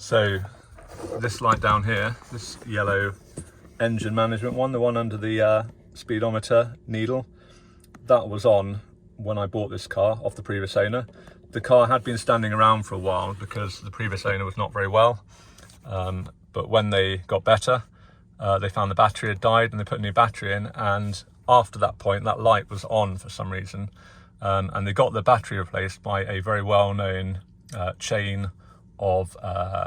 So this light down here, this yellow engine management one, the one under the speedometer needle, that was on when I bought this car off the previous owner. The car had been standing around for a while because the previous owner was not very well, but when they got better, they found the battery had died and they put a new battery in, and after that point that light was on for some reason, and they got the battery replaced by a very well-known chain of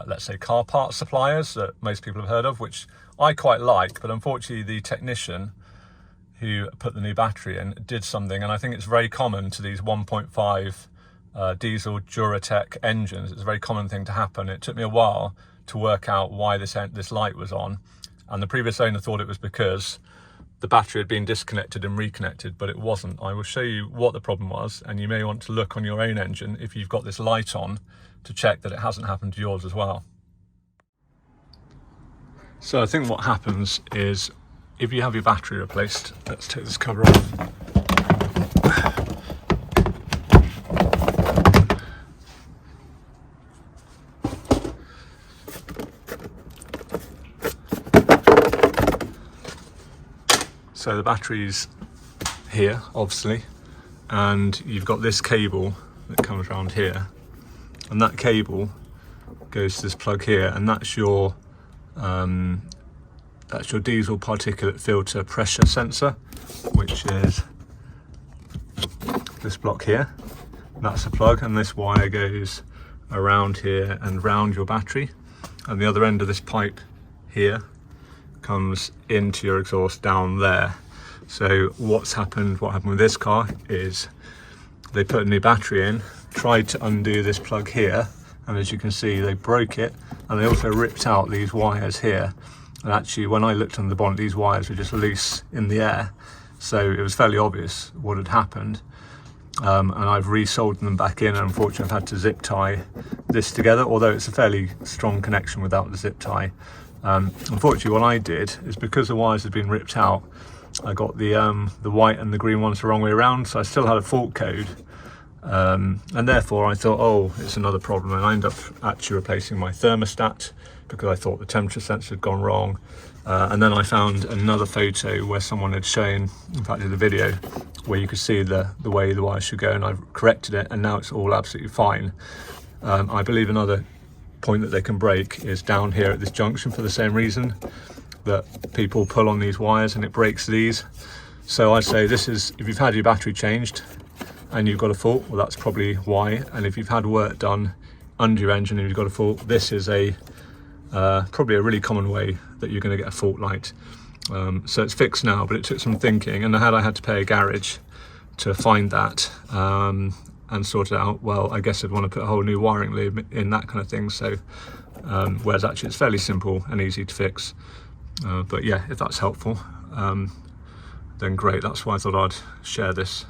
let's say car parts suppliers that most people have heard of, which I quite like, but unfortunately the technician who put the new battery in did something, and I think it's very common to these 1.5 diesel Duratorq engines. It's a very common thing to happen. It took me a while to work out why this light was on, and the previous owner thought it was because the battery had been disconnected and reconnected, but it wasn't. I will show you what the problem was, and you may want to look on your own engine if you've got this light on to check that it hasn't happened to yours as well. So I think what happens is, if you have your battery replaced, let's take this cover off. So the battery's here, obviously, and you've got this cable that comes around here, and that cable goes to this plug here, and that's your diesel particulate filter pressure sensor, which is this block here. That's the plug, and this wire goes around here and round your battery, and the other end of this pipe here comes into your exhaust down there. So what happened with this car is they put a new battery in, tried to undo this plug here, and as you can see they broke it, and they also ripped out these wires here. And actually when I looked on the bonnet, these wires were just loose in the air, so it was fairly obvious what had happened. And I've resoldered them back in, and unfortunately I've had to zip tie this together, although it's a fairly strong connection without the zip tie. Unfortunately what I did is, because the wires had been ripped out, I got the white and the green ones the wrong way around, so I still had a fault code, and therefore I thought, oh, it's another problem, and I ended up actually replacing my thermostat because I thought the temperature sensor had gone wrong. And then I found another photo where someone had shown, in fact in the video, where you could see the way the wires should go, and I've corrected it, and now it's all absolutely fine. I believe another point that they can break is down here at this junction, for the same reason that people pull on these wires and it breaks these. So I say this is, if you've had your battery changed and you've got a fault, well that's probably why. And if you've had work done under your engine and you've got a fault, this is probably a really common way that you're going to get a fault light. So it's fixed now, but it took some thinking, and I had to pay a garage to find that and sort it out. Well, I guess I'd want to put a whole new wiring loop in, that kind of thing. So whereas actually it's fairly simple and easy to fix. But yeah, if that's helpful, then great. That's why I thought I'd share this.